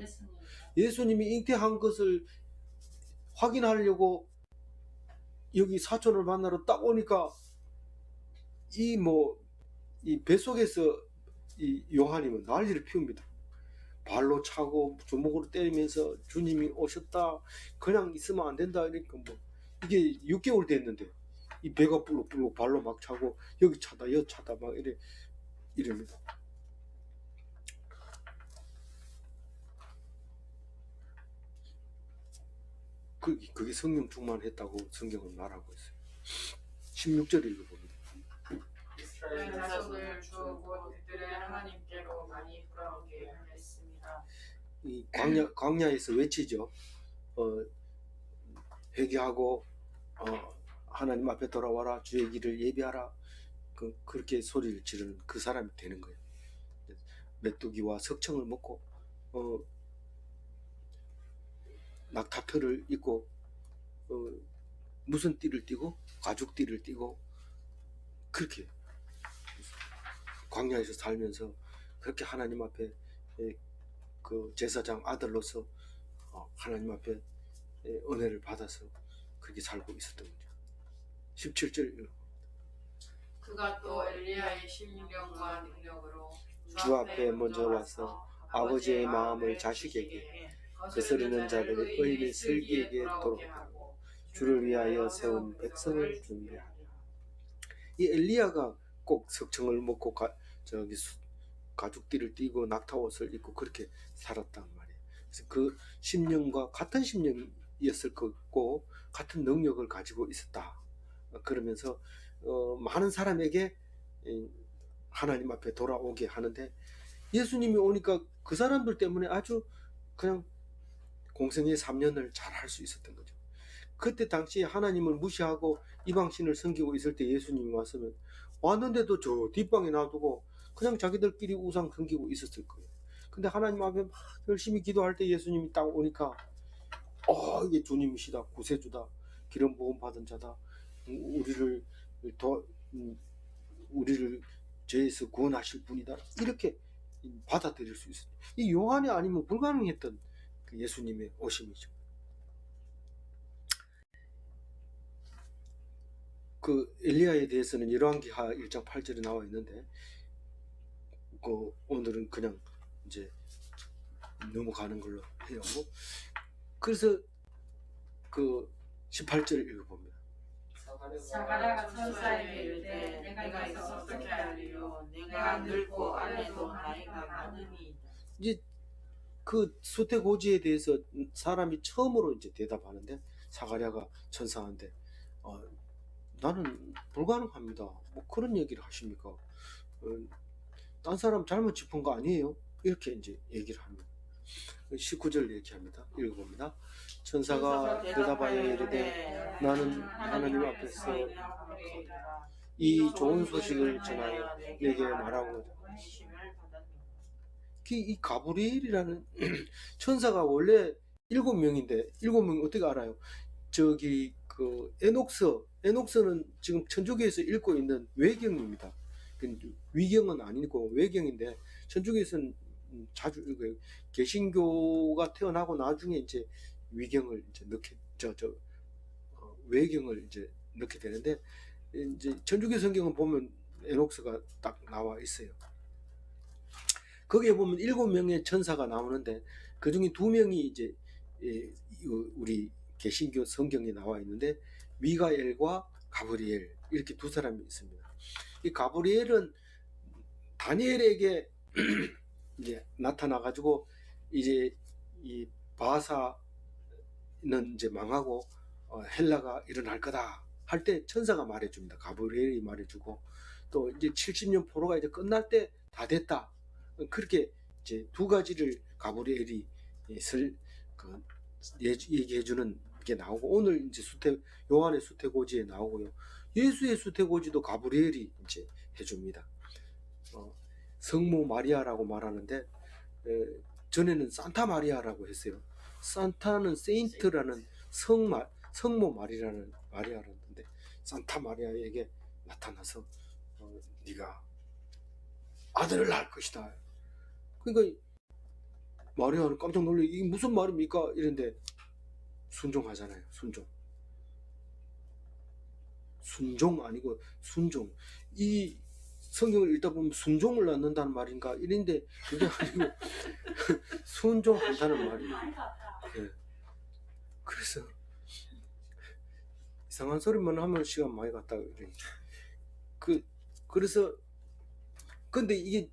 A: 예수님이 잉태한 것을 확인하려고 여기 사촌을 만나러 딱 오니까 이 뱃속에서 이 요한이면 난리를 피웁니다. 발로 차고 주먹으로 때리면서 주님이 오셨다, 그냥 있으면 안 된다, 이러니까 뭐 이게 6개월 됐는데 이 배가 불룩불룩 발로 막 차고 여기 차다 여기 차다 막 이럽니다. 그게 성령 충만했다고 성경은 말하고 있어요. 16절 읽어봅니다.
B: 이스라엘 자손을 주고 그들의 하나님께로 많이 돌아오게 하겠습니다.
A: 이 광야에서 외치죠. 회개하고 하나님 앞에 돌아와라, 주의 길을 예비하라. 그렇게 소리를 지르는 그 사람이 되는 거예요. 메뚜기와 석청을 먹고 낙타털을 입고 무슨 띠를 띠고 가죽띠를 띠고 그렇게 광야에서 살면서 그렇게 하나님 앞에 그 제사장 아들로서 하나님 앞에 은혜를 받아서 그렇게 살고 있었던 거죠. 17절
B: 그가 또 엘리야의 심령과 능력으로
A: 주 앞에 먼저 와서 아버지의 마음을 자식에게 거스르는 자들의 의인의 슬기에게 돌아오게 하고 주를 위하여 세운 백성을 준비하라. 이 엘리야가 꼭 석청을 먹고 가죽띠를 띠고 낙타옷을 입고 그렇게 살았단 말이에요. 그래서 그 심령과 같은 심령이었을 거고 같은 능력을 가지고 있었다. 그러면서 많은 사람에게 하나님 앞에 돌아오게 하는데, 예수님이 오니까 그 사람들 때문에 아주 그냥 공생의 3년을 잘 할 수 있었던 거죠. 그때 당시에 하나님을 무시하고 이방신을 섬기고 있을 때 예수님이 왔는데도 저 뒷방에 놔두고 그냥 자기들끼리 우상 섬기고 있었을 거예요. 근데 하나님 앞에 막 열심히 기도할 때 예수님이 딱 오니까 이게 주님이시다, 구세주다, 기름 부음 받은 자다, 우리를 죄에서 구원하실 분이다, 이렇게 받아들일 수 있어요. 이 요한이 아니면 불가능했던 그 예수님의 오심이죠. 그 엘리야에 대해서는 열왕기하 1장 8절에 나와 있는데 오늘은 그냥 이제 넘어가는 걸로 해요. 그래서 그 18절 읽어봅니다.
B: 사가랴가 천사에게 이르되 내가 이것을 어떻게 알리요? 내가 늙고 아내도 나이가 많으니.
A: 이제 그 수태고지에 대해서 사람이 처음으로 이제 대답하는데, 사가랴가 천사한테 나는 불가능합니다, 뭐 그런 얘기를 하십니까? 딴 사람 잘못 짚은 거 아니에요? 이렇게 이제 얘기를 합니다. 19절 얘기합니다. 읽어봅니다. 천사가 대답하여 이르되 나는 하나님 앞에서 이 좋은 소식을 전하여 내게 말하고, 이 가브리엘이라는 천사가 원래 7명인데 7명이 어떻게 알아요? 저기 그 에녹스는 지금 천주교에서 읽고 있는 외경입니다. 위경은 아니고 외경인데 천주교에서는 자주 읽어요. 개신교가 태어나고 나중에 이제 위경을 이제 외경을 이제 넣게 되는데, 이제 천주교 성경은 보면 에녹스가 딱 나와 있어요. 거기에 보면 7명의 천사가 나오는데 그 중에 2명이 이제 우리 개신교 성경에 나와 있는데 미가엘과 가브리엘, 이렇게 2사람이 있습니다. 이 가브리엘은 다니엘에게 이제 나타나 가지고 이제 이 바사는 이제 망하고 헬라가 일어날 거다 할 때 천사가 말해줍니다. 가브리엘이 말해주고, 또 이제 70년 포로가 이제 끝날 때 다 됐다, 그렇게 이제 2가지를 가브리엘이 얘기해주는 게 나오고, 오늘 이제 요한의 수태고지에 나오고요. 예수의 수태고지도 가브리엘이 이제 해줍니다. 성모 마리아라고 말하는데 전에는 산타 마리아라고 했어요. 산타는 세인트라는 성모 마리아라는데 산타 마리아에게 나타나서 네가 아들을 낳을 것이다. 그러니까 마리아는 깜짝 놀래, 이게 무슨 말입니까? 이런데 순종하잖아요. 순종 아니고 순종. 이 성경을 읽다 보면 순종을 낳는다는 말인가 이런데 그게 아니고 순종한다는 말이에요. 예. 그래서 이상한 소리만 하면 시간 많이 갔다 그래. 그래서 근데 이게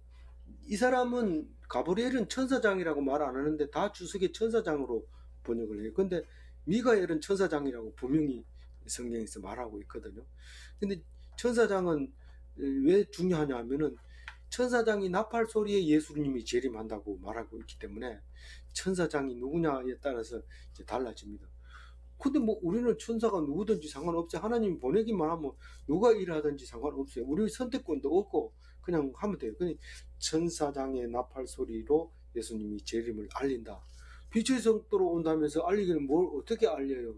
A: 이 사람은 가브리엘은 천사장이라고 말 안 하는데 다 주석의 천사장으로 번역을 해요. 근데 미가엘은 천사장이라고 분명히 성경에서 말하고 있거든요. 근데 천사장은 왜 중요하냐 하면은 천사장이 나팔 소리에 예수님이 재림한다고 말하고 있기 때문에 천사장이 누구냐에 따라서 이제 달라집니다. 근데 뭐 우리는 천사가 누구든지 상관없어요. 하나님이 보내기만 하면 누가 일하든지 상관없어요. 우리 선택권도 없고 그냥 하면 돼요. 근데 천사장의 나팔 소리로 예수님이 재림을 알린다. 빛의 성도로 온다면서 알리기는 뭘 어떻게 알려요?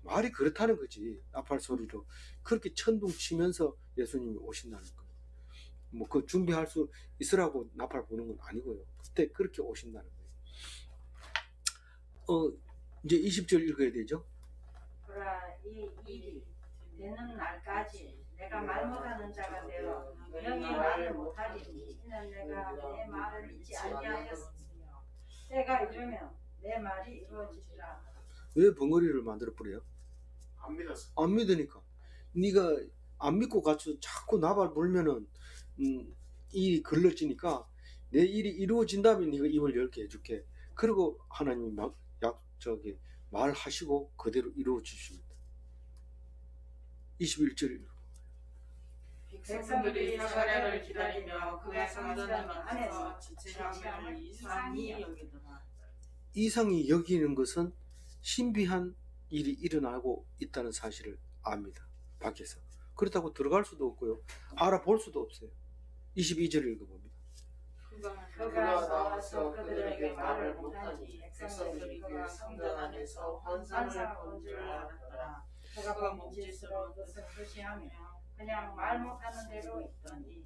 A: 말이 그렇다는 거지. 나팔 소리로 그렇게 천둥 치면서 예수님이 오신다는 거예요. 뭐 그 준비할 수 있으라고 나팔 부는 건 아니고요. 그때 그렇게 오신다는 거예요. 이제 20절 읽어야 되죠.
D: 그러나 이 일이 되는 날까지 내가 말 못하는 자가 되어 영이 말을 못하리니 이는 내가 내 말을 잊지 아니하였으며 때가 이르면 내 말이 이루어지리라.
A: 왜 벙어리를 만들어 버려요?
C: 안 믿었어.
A: 안 믿으니까. 네가 안 믿고 가서 자꾸 나발 불면은 일이 걸러지니까 내 일이 이루어진다면 네가 입을 열게 해줄게. 그리고 하나님이 말하시고 그대로 이루어 주십니다. 21절.
B: 백성들이 사가랴를 기다리며 그의 성전 안에서 지체함을 이상히 여기더라.
A: 이상이 여기는 것은 신비한 일이 일어나고 있다는 사실을 압니다. 밖에서. 그렇다고 들어갈 수도 없고요. 알아볼 수도 없어요. 22절 읽어봅니다.
D: 그가 나와서 그들에게 말을 못하니 백성들이 그가 성전 안에서 환상을 본 줄 알았더라. 그가 몸짓으로 뜻을 표시하며 그냥 말 못하는 대로 있더니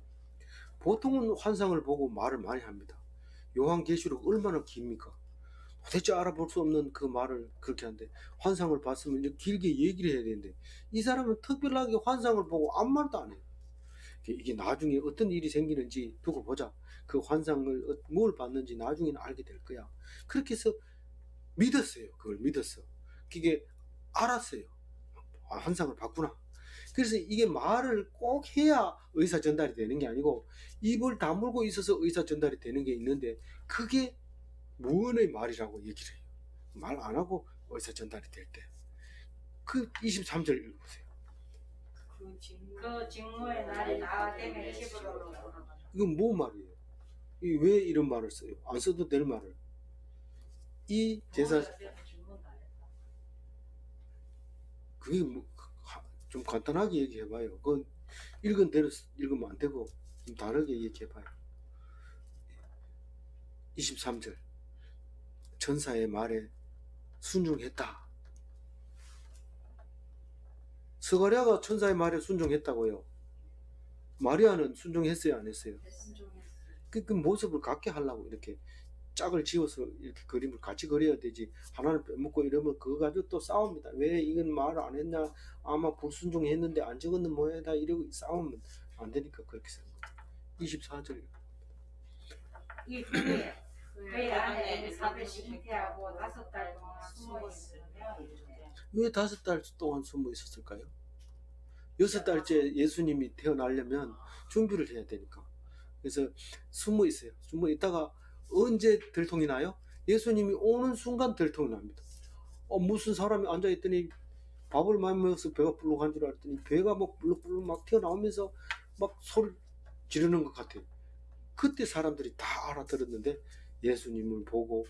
A: 보통은 환상을 보고 말을 많이 합니다. 요한계시록 얼마나 깁니까? 도대체 알아볼 수 없는 그 말을 그렇게 하는데 환상을 봤으면 이제 길게 얘기를 해야 되는데 이 사람은 특별하게 환상을 보고 아무 말도 안 해요. 이게 나중에 어떤 일이 생기는지 두고 보자. 그 환상을 뭘 봤는지 나중에는 알게 될 거야. 그렇게 해서 믿었어요. 그걸 믿었어. 그게 알았어요. 아, 환상을 봤구나. 그래서 이게 말을 꼭 해야 의사 전달이 되는 게 아니고 입을 다물고 있어서 의사 전달이 되는 게 있는데 그게 무언의 말이라고 얘기를 해요. 말 안 하고 의사 전달이 될 때. 그 23절 읽어보세요.
D: 그 직무의 날이 나아되면 집으로 돌아가라.
A: 이건 뭐 말이에요? 왜 이런 말을 써요? 안 써도 될 말을. 이 제사 그게 좀 간단하게 얘기해봐요. 그건 읽은 대로 읽으면 안 되고 좀 다르게 얘기해봐요. 23절 천사의 말에 순종했다. 스가랴가 천사의 말에 순종했다고요. 마리아는 순종했어요, 안 했어요? 그 모습을 갖게 하려고 이렇게 짝을 지어서 이렇게 그림을 같이 그려야 되지. 하나를 빼먹고 이러면 그거 가지고 또 싸웁니다. 왜 이건 말을 안 했냐? 아마 불순종했는데 안 적었는 뭐야다 이러고 싸우면 안 되니까 그렇게 쓴 거예요. 24절.
D: 이 후에 그의 아내 엘리사벳이 잉태하고 5달 동안 숨어 있으며 이르되
A: 왜 5달 동안 숨어 있었을까요? 6달째 예수님이 태어나려면 준비를 해야 되니까. 그래서 숨어 있어요. 숨어 있다가 언제 들통이 나요? 예수님이 오는 순간 들통이 납니다. 무슨 사람이 앉아있더니 밥을 많이 먹어서 배가 불룩한 줄 알았더니 배가 막 불룩불룩 막 튀어나오면서 막 소리 지르는 것 같아요. 그때 사람들이 다 알아들었는데 예수님을 보고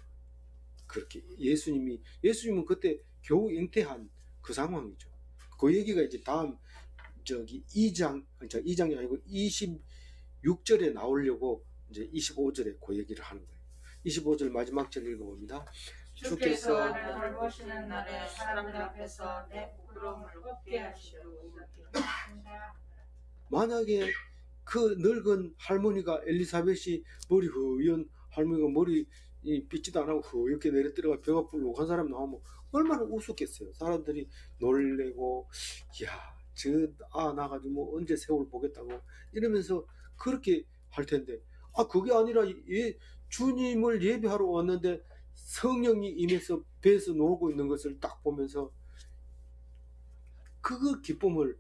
A: 그렇게 예수님은 그때 겨우 잉태한 그 상황이죠. 그 얘기가 이제 다음 2장이 아니고 26절에 나오려고 이제 25절에 그 얘기를 하는 거예요. 25절 마지막 절 읽어봅니다.
D: 주께서 나를 돌보시는 날에 사람들 앞에서 내 부끄러움을 없게 하시려고 이렇게
A: 만약에 그 늙은 할머니가 엘리사벳이 머리 허연 할머니가 머리 빗지도 안 하고 허옇게 내려뜨려가 배가 불룩한 사람 나오면 얼마나 우습겠어요. 사람들이 놀래고 이야 나가지고 뭐 언제 세월 보겠다고 이러면서 그렇게 할 텐데, 그게 아니라 주님을 예배하러 왔는데 성령이 임해서 배에서 놀고 있는 것을 딱 보면서 그 기쁨을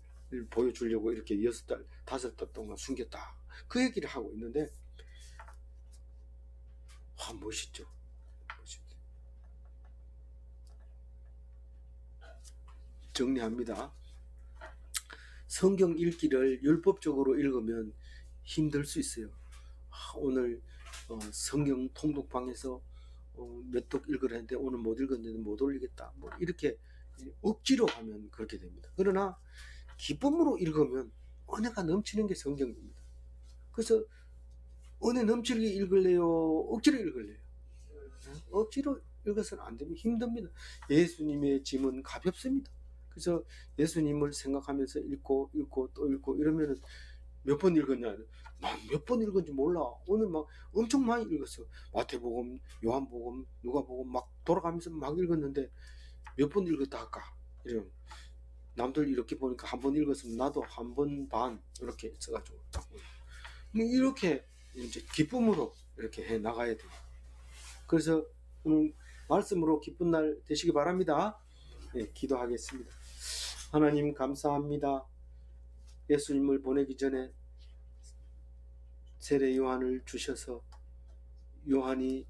A: 보여주려고 이렇게 6달, 5달 동안 숨겼다. 그 얘기를 하고 있는데, 멋있죠. 멋있죠. 정리합니다. 성경 읽기를 율법적으로 읽으면 힘들 수 있어요. 오늘 성경 통독방에서 몇 독 읽으라 했는데 오늘 못 읽었는데 못 올리겠다. 뭐 이렇게 억지로 하면 그렇게 됩니다. 그러나 기쁨으로 읽으면 은혜가 넘치는 게 성경입니다. 그래서 은혜 넘치게 읽을래요? 억지로 읽을래요? 억지로 읽어서는 안 됩니다. 힘듭니다. 예수님의 짐은 가볍습니다. 그래서 예수님을 생각하면서 읽고 또 읽고 이러면은 몇 번 읽었냐? 몇 번 읽은지 몰라. 오늘 막 엄청 많이 읽었어. 마태복음, 요한복음, 누가복음 막 돌아가면서 막 읽었는데 몇 번 읽었다 할까? 이런. 남들 이렇게 보니까 한 번 읽었으면 나도 한 번 반 이렇게 써가지고 이렇게 이제 기쁨으로 이렇게 해 나가야 돼요. 그래서 오늘 말씀으로 기쁜 날 되시기 바랍니다. 네, 기도하겠습니다. 하나님 감사합니다. 예수님을 보내기 전에 세례 요한을 주셔서 요한이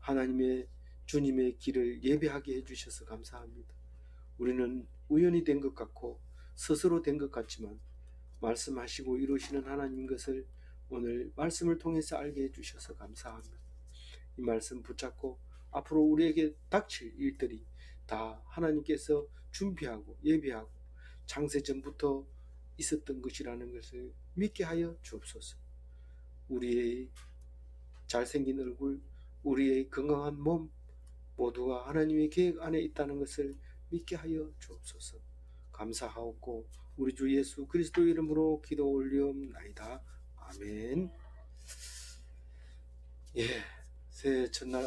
A: 하나님의 주님의 길을 예배하게 해주셔서 감사합니다. 우리는 우연히 된 것 같고 스스로 된 것 같지만 말씀하시고 이루시는 하나님 것을 오늘 말씀을 통해서 알게 해주셔서 감사합니다. 이 말씀 붙잡고 앞으로 우리에게 닥칠 일들이 다 하나님께서 준비하고 예비하고 창세전부터 있었던 것이라는 것을 믿게 하여 주옵소서. 우리의 잘생긴 얼굴, 우리의 건강한 몸 모두가 하나님의 계획 안에 있다는 것을 믿게 하여 주옵소서. 감사하옵고 우리 주 예수 그리스도 이름으로 기도 올리옵나이다. 아멘. 예, 새해 첫날